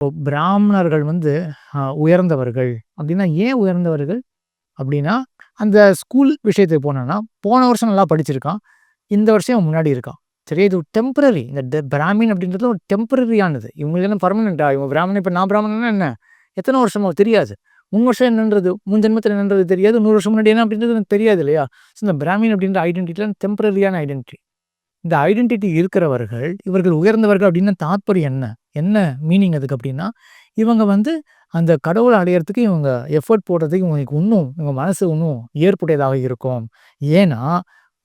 இப்போ பிராமணர்கள் வந்து உயர்ந்தவர்கள் அப்படின்னா ஏன் உயர்ந்தவர்கள் அப்படின்னா, அந்த ஸ்கூல் விஷயத்துக்கு போனோம்னா, போன வருஷம் நல்லா படிச்சிருக்கான். இந்த வருஷம் அவன் முன்னாடி இருக்கான். சரி இது டெம்பரரி. இந்த பிராமின் அப்படின்றது ஒரு டெம்பரரியானது. இவங்களுக்கு என்ன பெர்மனன்ட்டா? இவங்க பிராமணன் இப்ப நான் பிராமணன்னா என்ன? எத்தன வருஷமோ தெரியாது. முன் வருஷம் என்னன்றது, முன் ஜென்மத்தில என்னன்றது தெரியாது. 100 வருஷம் முன்னாடி என்ன அப்படின்றது எனக்கு தெரியாது இல்லையா? ஸோ இந்த பிராமின் அப்படின்ற ஐடென்டிட்டிலாம் டெம்பரரியான ஐடென்டிட்டி. இந்த ஐடென்டிட்டி இருக்கிறவர்கள், இவர்கள் உயர்ந்தவர்கள் அப்படின்னு தாத்பரியம் என்ன? என்ன மீனிங் அதுக்கு அப்படின்னா, இவங்க வந்து அந்த கடவுள அடையறதுக்கு இவங்க எஃபோர்ட் போடுறதுக்கு இவங்களுக்கு இவங்க மனசு இன்னும் ஏற்புடையதாக இருக்கும். ஏன்னா,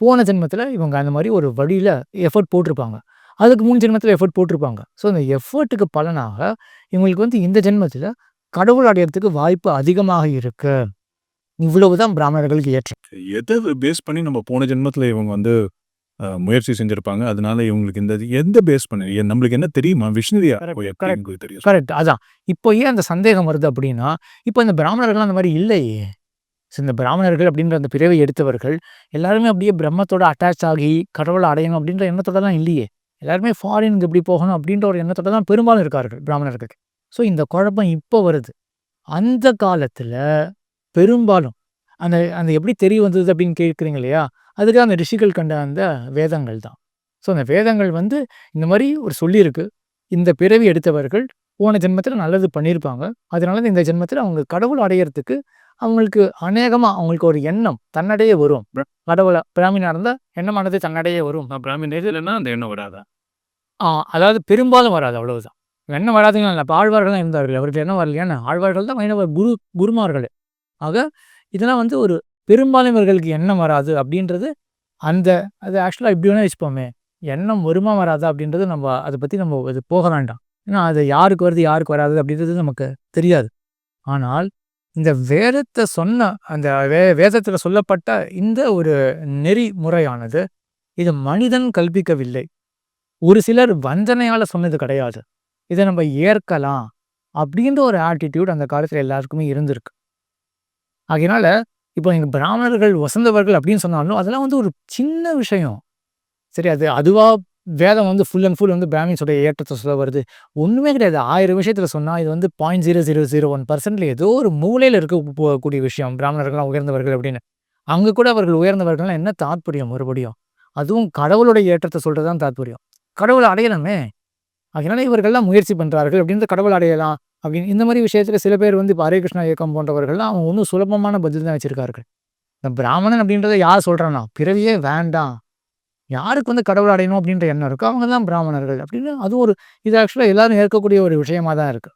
போன ஜென்மத்தில இவங்க அந்த மாரி ஒரு வழியில எஃபோர்ட் போட்டிருப்பாங்க. அதுக்கு முன் ஜென்மத்தில எஃபோர்ட் போட்டிருப்பாங்க. ஸோ, அந்த எஃபோர்ட்டுக்கு பலனாக இவங்களுக்கு வந்து இந்த ஜென்மத்தில கடவுள் அடையறதுக்கு வாய்ப்பு அதிகமாக இருக்கு. இவ்வளவுதான் பிராமணர்களுக்கு ஏற்றம். எத பேஸ் பண்ணி நம்ம போன ஜென்மத்தில இவங்க வந்து முயற்சி செஞ்சிருப்பாங்க. அதனால இவங்களுக்கு இந்த எந்த பேஸ் பண்ணி நம்மளுக்கு என்ன தெரியுமா? விஷ்ணுவியா கரெக்ட், எப்படி கரெக்ட், உங்களுக்கு தெரியும்? கரெக்ட். அதான். இப்போ ஏன் அந்த சந்தேகம் வருது அப்படின்னா, இப்போ இந்த பிராமணர்கள்லாம் அந்த மாரி இல்லையே. ஸோ இந்த பிராமணர்கள் அப்படின்ற அந்த பிறவி எடுத்தவர்கள், எல்லாருமே அப்படியே பிரம்மத்தோட அட்டாச் ஆகி, கடவுள அடையணும் அப்படின்ற எண்ணத்தோடலாம் இல்லையே. எல்லாருமே ஃபாரினுக்கு எப்படி போகணும் அப்படின்ற ஒரு எண்ணத்தோட தான் பெரும்பாலும் இருக்கார்கள் பிராமணர்கள். ஸோ இந்த குழப்பம் இப்போ வருது. அந்த காலத்தில பெரும்பாலும் அந்த அந்த எப்படி தெரிய வந்தது அப்படின்னு கேட்கிறீங்க இல்லையா? அதுக்கு அந்த ரிஷிகள் கண்ட அந்த வேதங்கள் தான். ஸோ அந்த வேதங்கள் வந்து இந்த மாரி ஒரு சொல்லியிருக்கு. இந்த பிறவி எடுத்தவர்கள் போன ஜென்மத்தில நல்லது பண்ணியிருப்பாங்க. அதனால இந்த ஜென்மத்தில அவங்க கடவுள் அடையறதுக்கு அவங்களுக்கு அநேகமா அவங்களுக்கு ஒரு எண்ணம் தன்னடையே வரும். கடவுள பிராமினா இருந்தா எண்ணமானது தன்னடையே வரும். பிராமின் இல்லன்னா அந்த எண்ணம் வராதா? ஆ அதாவது பெரும்பாலும் வராது அவ்வளவுதான். எண்ணம் வராதுன்னு இல்ல. இப்ப ஆழ்வார்கள் தான் இருந்தார்கள். அவருக்கு எண்ணம் வரலையா? ஆழ்வார்கள் தான் வைணவ குருமார்களே. ஆக இதெல்லாம் வந்து ஒரு பெரும்பாலும் இவர்களுக்கு எண்ணம் வராது அப்படின்றது அந்த அது ஆக்சுவலா இப்படி வேணா வச்சுப்போமே. எண்ணம் வருமா வராதா அப்படின்றது நம்ம அத பத்தி நம்ம அது போக வேண்டாம். ஏன்னா அது யாருக்கு வருது, யாருக்கு வராது அப்படின்றது நமக்கு தெரியாது. ஆனால் இந்த வேதத்த சொன்ன அந்த வேதத்தில சொல்லப்பட்ட இந்த ஒரு நெறிமுறையானது, இது மனிதன் கல்பிக்கவில்லை. ஒரு சிலர் வஞ்சனையால சொன்னது கிடையாது. இத நம்ம ஏற்கலாம் அப்படின்ற ஒரு ஆட்டிட்யூட் அந்த காலத்தில எல்லாருக்குமே இருந்திருக்கு. ஆகையினால இப்போ எங்க பிராமணர்கள் வசந்தவர்கள் அப்படின்னு சொன்னாலும், அதெல்லாம் வந்து ஒரு சின்ன விஷயம். சரி அது அதுவா வேதம் வந்து ஃபுல் அண்ட் ஃபுல் வந்து பிராமின்ஸோட ஏற்றத்த சொல்ல வருது. ஒண்ணுமே கிடையாது. 1000 விஷயத்துல சொன்னா, இது வந்து 0.0001% ஏதோ ஒரு மூலையில இருக்க கூடிய விஷயம். பிராமணர்கள்லாம் உயர்ந்தவர்கள் அப்படின்னு. அங்க கூட அவர்கள் உயர்ந்தவர்கள்னா என்ன தாத்பரியம் மறுபடியும்? அதுவும் கடவுளுடைய ஏற்றத்த சொல்றது தான் தாத்பரியம். கடவுள அடையணுமே! அதனால இவர்கள்லாம் முயற்சி பண்றார்கள் அப்படின்னு கடவுள் அடையலாம் அப்படின்னு இந்த மாரி விஷயத்துல சில பேர் வந்து இப்ப ஹரே கிருஷ்ணா இயக்கம் போன்றவர்கள்லாம் அவங்க இன்னும் சுலபமான பதில் தான் வச்சிருக்கார்கள். இந்த பிராமணன் அப்படின்றத யார் சொல்றான்னா, பிறவியே வேண்டாம். யாருக்கு வந்து கடவுள் அடையணும் அப்படின்ற எண்ணம் இருக்கோ, அவங்க தான் பிராமணர்கள் அப்படின்னு அது ஒரு இது ஆக்சுவலா எல்லாரும் ஏற்கக்கூடிய ஒரு விஷயமா தான் இருக்கு.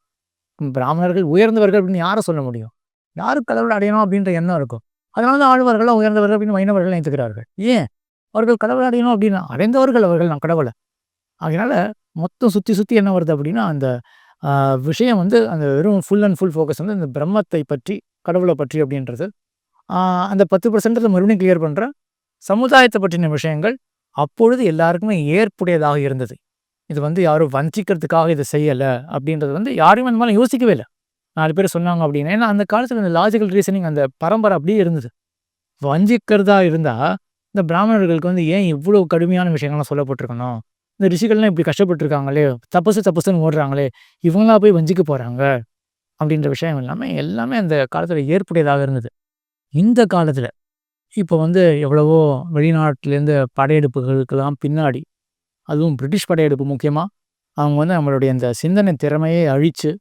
பிராமணர்கள் உயர்ந்தவர்கள் அப்படின்னு யார சொல்ல முடியும்? யாருக்கு கடவுள் அடையணும் அப்படின்ற எண்ணம் இருக்கும். அதனால தான் ஆழ்வார்கள்லாம் உயர்ந்தவர்கள் அப்படின்னு வைணவர்கள் நினைத்துக்கிறார்கள். ஏன்? அவர்கள் கடவுள் அடையணும் அப்படின்னா, அடைந்தவர்கள் அவர்கள் நான் கடவுள. அதனால மொத்தம் சுத்தி சுத்தி என்ன வருது அப்படின்னா, அந்த அ விஷயம் வந்து அந்த வெறும் ஃபுல் அண்ட் ஃபுல் ஃபோக்கஸ் வந்து இந்த பிரம்மத்தை பற்றி, கடவுள பற்றி அப்படின்றது. ஆ அந்த 10% மறுபடியும் கிளியர் பண்றேன். சமுதாயத்த பற்றின விஷயங்கள் அப்பொழுது எல்லாருக்குமே ஏற்புடையதாக இருந்தது. இது வந்து யாரும் வஞ்சிக்கிறதுக்காக இத செய்யல அப்படின்றது வந்து யாருமே அந்த மாரிலாம் யோசிக்கவே இல்ல. 4 பேர் சொன்னாங்க அப்படின்னு. ஏன்னா அந்த காலத்துல இந்த லாஜிக்கல் ரீசனிங் அந்த பரம்பரை அப்படியே இருந்தது. வஞ்சிக்கிறதா இருந்தா, இந்த பிராமணர்களுக்கு வந்து ஏன் இவ்வளோ கடுமையான விஷயங்கள்லாம் சொல்லப்பட்டுருக்கணும்? இந்த ரிஷிகள்லாம் இப்படி கஷ்டப்பட்டுருக்காங்களே, தபசு தபசுன்னு ஓடுறாங்களே, இவங்களா போய் வஞ்சிக்க போறாங்க அப்படின்ற விஷயம் எல்லாமே அந்த காலத்துல ஏற்புடையதாக இருந்தது. இந்த காலத்துல இப்போ வந்து எவ்வளவோ வெளிநாட்டிலேருந்து படையெடுப்புகளுக்கெல்லாம் பின்னாடி, அதுவும் பிரிட்டிஷ் படையெடுப்பு முக்கியமா, அவங்க வந்து நம்மளுடைய இந்த சிந்தனை திறமையை அழிச்சு,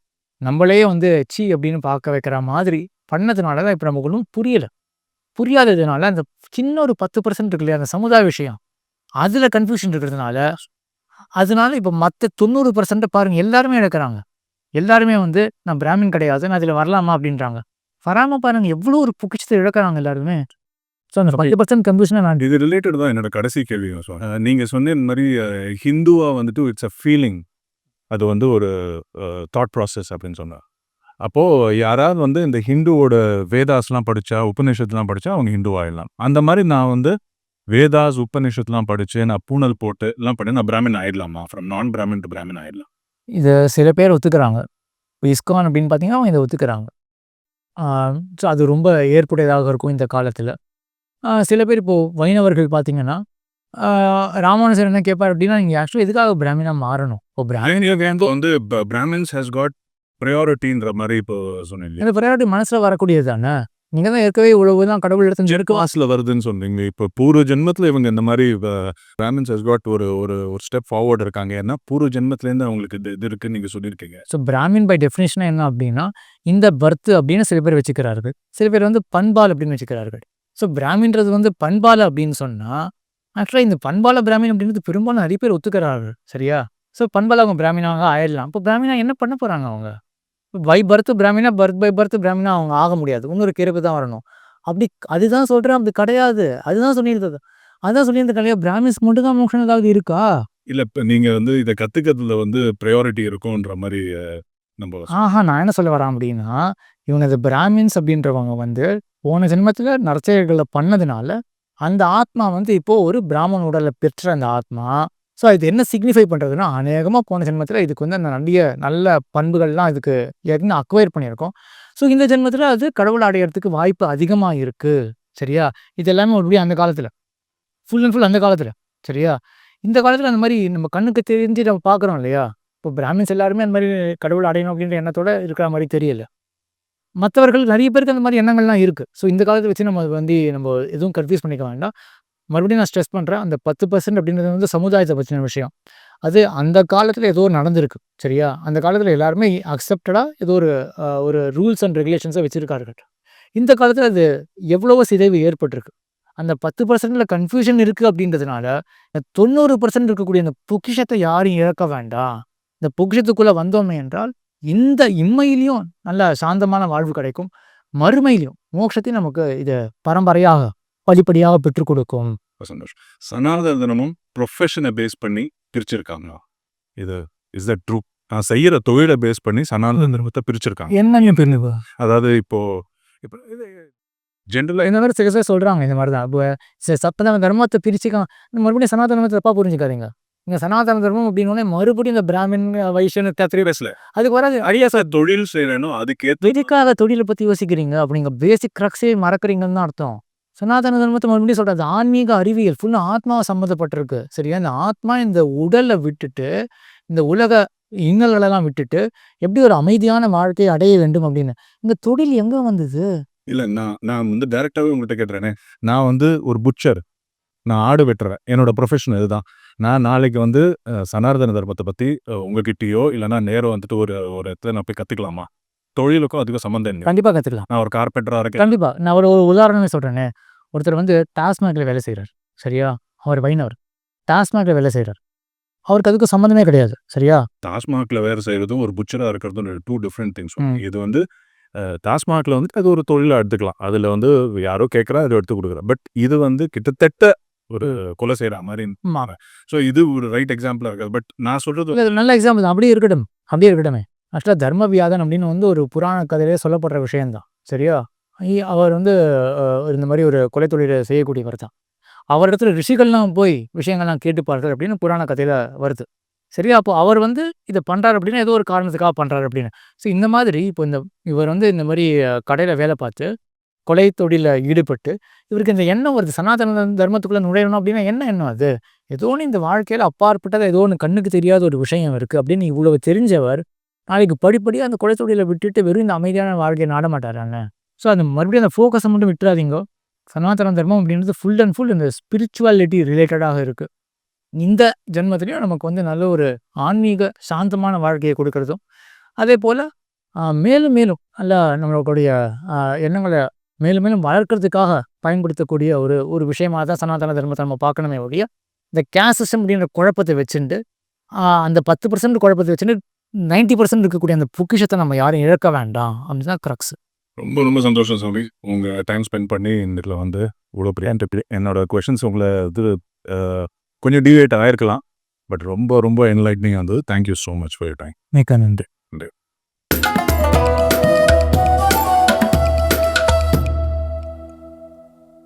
நம்மளையே வந்து ச்சீ அப்படின்னு பார்க்க வைக்கிற மாதிரி பண்ணதுனால தான் இப்ப நமக்கு ஒண்ணும் புரியல. புரியாததுனால அந்த சின்ன ஒரு 10% இருக்கு இல்லையா? அந்த சமுதாய விஷயம். அதுல கன்ஃப்யூஷன் இருக்கிறதுனால, அதனால இப்ப மத்த 90% பாருங்க எல்லாருமே இழக்கிறாங்க. எல்லாருமே வந்து நான் பிராமின் கிடையாது. நான் இதுல வரலாமா? அப்படின்றாங்க. வராம பாருங்க எவ்வளோ ஒரு பொக்கிஷத்த இழக்கிறாங்க எல்லாருமே. ஸோ அந்த 10% கன்ஃப்யூஷன நான் இது ரிலேட்டட் தான் என்னோட கடைசி கேள்வி. நீங்க சொன்ன இந்த மாரி ஹிந்துவா வந்துட்டு இட்ஸ் அ ஃபீலிங். அது வந்து ஒரு தாட் ப்ராசஸ் அப்படின்னு சொன்னா. அப்போ யாராவது வந்து இந்த ஹிந்துவோட வேதாஸ்லாம் படிச்சா, உபநிஷத்லாம் படிச்சா அவங்க ஹிந்து ஆயிடலாம். அந்த மாரி நான் வந்து வேதாஸ், உபநிஷத்லாம் படிச்சு, நான் பூணல் போட்டு எல்லாம் பண்ணி நான் பிராமின் ஆயிடலாமா? ஃப்ரம் நான் பிராமின் டூ பிராமின் ஆயிடலாம். இத சில பேர் ஒத்துக்கிறாங்க. இப்ப இஸ்கான் அப்படின்னு பார்த்தீங்கன்னா, அவங்க இத ஒத்துக்கிறாங்க. ஆ ஸோ அது ரொம்ப ஏற்புடையதாக இருக்கும் இந்த காலத்தில. சில பேர் இப்போ வைணவர்கள் பார்த்தீங்கன்னா, ஆ ராமானுஜர் என்ன கேட்பார் அப்படின்னா, நீங்க ஆக்சுவலா எதுக்காக பிராமினா மாறணும்? இப்போ வந்து பிராமின்ஸ் ஹஸ் காட் ப்ரையாரிட்டின்ற மாதிரி இப்போ சொன்னீங்க. இந்த ப்ரையாரிட்டி மனசில் வரக்கூடியது தானே. நீங்கள் தான் ஏற்கனவே உழவு தான் கடவுள் இடத்துல இருக்கு. காசுல வருதுன்னு சொன்னீங்க. இப்போ பூர்வ ஜென்மத்தில் இவங்க இந்த மாதிரி பிராமின்ஸ் ஹஸ் காட் ஒரு ஒரு ஒரு ஸ்டெப் ஃபார்வர்ட் இருக்காங்க. ஏன்னா பூர்வ ஜென்மத்திலேருந்து அவங்களுக்கு இது இருக்குன்னு நீங்கள் சொல்லியிருக்கீங்க. ஸோ பிராமின் பை டெஃபினேஷனாக என்ன அப்படின்னா இந்த பர்த் அப்படின்னு சில பேர் வச்சுக்கிறார்கள், சில பேர் வந்து பண்பால் அப்படின்னு வச்சுக்கிறார்கள். ஸோ பிராமின்றது வந்து பண்பால் அப்படின்னு சொன்னால் ஆக்சுவலாக இந்த பண்பால பிராமின் அப்படின்றது பெரும்பாலும் நிறைய பேர் ஒத்துக்கிறார்கள். சரியா? ஸோ பண்பால் அவங்க பிராமினாக ஆயிடலாம். இப்போ பிராமினா என்ன பண்ண போகிறாங்க அவங்க? பை பர்த் பிராமினா பர்த் பை பர்த் பிராமினா அவங்க ஆக முடியாது. இன்னொரு பிறப்பு தான் வரணும். அப்படி அதுதான் சொல்கிறேன், அப்படி கிடையாது. அதுதான் சொல்லியிருந்தது. அதான் சொல்லியிருந்த கிடையாது. பிராமின்ஸ்க்கு மட்டும் தான் மோட்சம் ஏதாவது இருக்கா? இல்லை, இப்போ நீங்கள் வந்து இதை கற்றுக்கிறதுல வந்து ப்ரையாரிட்டி இருக்கும்ன்ற மாதிரி நம்ம நான் என்ன சொல்ல வரேன் அப்படின்னா, இவங்க இந்த பிராமின்ஸ் அப்படின்றவங்க வந்து போன ஜென்மத்தில் நற்செயல்களை பண்ணதுனால அந்த ஆத்மா வந்து இப்போ ஒரு பிராமண உடலை பெற்ற அந்த ஆத்மா. ஸோ இது என்ன சிக்னிஃபை பண்ணுறதுன்னா அநேகமாக போன ஜென்மத்தில் இதுக்கு வந்து அந்த நல்ல பண்புகள்லாம் இதுக்கு ஏற்கனவே அக்வயர் பண்ணியிருக்கோம். ஸோ இந்த ஜென்மத்தில் அது கடவுள் அடையிறதுக்கு வாய்ப்பு அதிகமாக இருக்குது. சரியா? இது எல்லாமே மறுபடியும் அந்த காலத்தில் ஃபுல் அண்ட் ஃபுல் அந்த காலத்தில். சரியா? இந்த காலத்தில் அந்த மாதிரி நம்ம கண்ணுக்கு தெரிஞ்சு நம்ம பார்க்குறோம் இல்லையா? இப்போ பிராமின்ஸ் எல்லாருமே அந்த மாதிரி கடவுள் அடையணும் அப்படின்ற எண்ணத்தோட இருக்கிற மாதிரி தெரியல. மற்றவர்கள் நிறைய பேருக்கு அந்த மாதிரி எண்ணங்கள்லாம் இருக்குது. ஸோ இந்த காலத்தை வச்சு நம்ம எதுவும் கன்ஃபியூஸ் பண்ணிக்க வேண்டாம். மறுபடியும் நான் ஸ்ட்ரெஸ் பண்ணுறேன், அந்த 10% அப்படின்றது வந்து சமுதாயத்தை பற்றின விஷயம். அது அந்த காலத்தில் ஏதோ நடந்திருக்கு. சரியா? அந்த காலத்தில் எல்லாருமே அக்செப்டடாக ஏதோ ஒரு ரூல்ஸ் அண்ட் ரெகுலேஷன்ஸை வச்சுருக்கார்கள். இந்த காலத்தில் அது எவ்வளவோ சிதைவு ஏற்பட்டிருக்கு. அந்த 10%ல கன்ஃபியூஷன் இருக்குது அப்படின்றதுனால 90% இருக்கக்கூடிய அந்த பொக்கிஷத்தை யாரும் இழக்க வேண்டாம். இந்த பொக்கிஷத்துக்குள்ளே வந்தோமே என்றால் இந்த இம்மையிலையும் நல்ல சாந்தமான வாழ்வு கிடைக்கும், மறுமையிலையும் மோட்சத்தையும் நமக்கு இது பரம்பரையாக படிப்படியாக பெற்றுக் கொடுக்கும். சந்தோஷம். சனாதன தர்மம் ப்ரொஃபஷனை பேஸ் பண்ணி பிரிச்சிருக்காங்களா? இது இஸ் தட் ட்ரூ? நான் செய்கிற தொழிலை பேஸ் பண்ணி சனாதன தர்மத்தை பிரிச்சிருக்காங்க. என்ன பிரிவு? அதாவது இப்போ இது ஜென்ரலாக இந்த மாதிரி சில சொல்கிறாங்க இந்த மாதிரி தான். இப்போ சனாதன தர்மத்தை பிரிச்சுக்க மறுபடியும் சனாதன தர்மத்தை தப்பாக புரிஞ்சுக்காதீங்க. இங்கே சனாதன தர்மம் அப்படின்னோடனே மறுபடியும் இந்த பிராமின் வைஷ்யன் பேசல. அதுக்கு வராது. அடியா சார் தொழில் செய்யணும், அதுக்கு எதுக்காக தொழிலை பற்றி யோசிக்கிறீங்க? அப்படிங்க பேசிக் க்ரக்ஸே மறக்கிறீங்கன்னு தான் அர்த்தம். சனாதன தர்மத்தை மறுபடியும் சொல்கிறது ஆன்மீக அறிவியல் ஃபுல்லாக ஆத்மாவை சம்மந்தப்பட்டிருக்கு. சரியா? இந்த ஆத்மா இந்த உடலை விட்டுட்டு இந்த உலக இன்னல்களெல்லாம் விட்டுட்டு எப்படி ஒரு அமைதியான வாழ்க்கையை அடைய வேண்டும் அப்படின்னு. இந்த தொழில் எங்கே வந்தது? இல்லை, நான் வந்து டைரெக்டாகவே உங்கள்கிட்ட கேட்டுறேனே. நான் வந்து ஒரு புட்சர், நான் ஆடு வெட்டுறேன், என்னோட ப்ரொஃபஷன் இதுதான். நான் நாளைக்கு வந்து சனாதன தர்மத்தை பற்றி உங்ககிட்டயோ இல்லைனா நேரம் வந்துட்டு ஒரு இடத்துல நான் போய் கற்றுக்கலாமா? தொழிலுக்கும் அதுக்கும் சம்மந்தம் இல்லை. கண்டிப்பாக கற்றுக்கலாம். நான் ஒரு கார்பெண்டராக இருக்கேன். கண்டிப்பாக. நான் ஒரு உதாரணமே சொல்கிறேனே. ஒருத்தர் வந்து டாஸ்மாகில் வேலை செய்கிறார். சரியா? அவர் வைணவர். டாஸ்மாகில் வேலை செய்கிறார். அவருக்கு அதுக்கு சம்மந்தமே கிடையாது. சரியா? டாஸ்மாகில் வேலை செய்கிறதும் ஒரு புட்சராக இருக்கிறதும் 2 டிஃப்ரெண்ட் திங்ஸ். இது வந்து டாஸ்மாகில் வந்துட்டு அது ஒரு தொழிலாக எடுத்துக்கலாம். அதில் வந்து யாரோ கேட்குறா, அதை எடுத்து கொடுக்குறேன். பட் இது வந்து கிட்டத்தட்ட ஒரு கொலை செய்கிற மாதிரி மாற. ஸோ இது ஒரு ரைட் எக்ஸாம்பிளாக இருக்காது. பட் நான் சொல்கிறது நல்ல எக்ஸாம்பிள் தான். அப்படியே இருக்கட்டும், அப்படியே இருக்கட்டுமே. ஆக்சுவலாக தர்மவியாதன் அப்படின்னு வந்து ஒரு புராண கதையிலே சொல்லப்படுற விஷயந்தான். சரியா? அவர் வந்து இந்த மாதிரி ஒரு கொலை தொழிலை செய்யக்கூடியவர் தான். அவரிடத்துல ரிஷிகள்லாம் போய் விஷயங்கள்லாம் கேட்டுப்பார்கள் அப்படின்னு புராண கதையில் வருது. சரியா? அப்போ அவர் வந்து இதை பண்ணுறாரு அப்படின்னா ஏதோ ஒரு காரணத்துக்காக பண்ணுறாரு அப்படின்னு. ஸோ இந்த மாதிரி இப்போ இவர் வந்து இந்த மாதிரி கடையில் வேலை பார்த்து கொலை தொழிலில் ஈடுபட்டு இவருக்கு இந்த எண்ணம் வருது, சனாதன தர்மத்துக்குள்ளே நுழையணும் அப்படின்னா என்ன எண்ணம் அது? ஏதோ ஒன்று இந்த வாழ்க்கையில் அப்பாற்பட்டது ஏதோ ஒன்று கண்ணுக்கு தெரியாத ஒரு விஷயம் இருக்குது அப்படின்னு இவ்வளவு தெரிஞ்சவர் நாளைக்கு படிப்படியாக அந்த கொலை தொழிலை விட்டுட்டு வெறும் இந்த அமைதியான வாழ்க்கையை நாட மாட்டாராங்க. ஸோ அந்த மறுபடியும் அந்த ஃபோக்கஸை மட்டும் விட்டுறாதீங்க. சனாதன தர்மம் அப்படின்றது ஃபுல் அண்ட் ஃபுல் இந்த ஸ்பிரிச்சுவாலிட்டி ரிலேட்டடாக இருக்குது. இந்த ஜென்மத்திலையும் நமக்கு வந்து நல்ல ஒரு ஆன்மீக சாந்தமான வாழ்க்கையை கொடுக்கறதும் அதே போல் மேலும் மேலும் நல்லா நம்மளுடைய எண்ணங்களை மேலும் மேலும் வளர்க்கறதுக்காக பயன்படுத்தக்கூடிய ஒரு விஷயமாக தான் சனாதன தர்மத்தை நம்ம பார்க்கணுமே ஒழிய இந்த கேஸ்ட் சிஸ்டம் அப்படின்ற குழப்பத்தை வச்சுட்டு அந்த 10% குழப்பத்தை வச்சுட்டு 90% இருக்கக்கூடிய அந்த பொக்கிஷத்தை நம்ம யாரும் இழக்க வேண்டாம் அப்படின்னு தான் க்ரக்ஸ். ரொம்ப ரொம்ப சந்தோஷம் சாமி, உங்கள் டைம் ஸ்பெண்ட் பண்ணி இந்த இதில் வந்து இவ்வளோ பெரிய என்னோட கொஷின்ஸ் உங்களை இது கொஞ்சம் டிவேட் ஆகிருக்கலாம். பட் ரொம்ப ரொம்ப என்லைட்னிங் வந்தது. Thank you so much for your time. மிக்க நன்றி.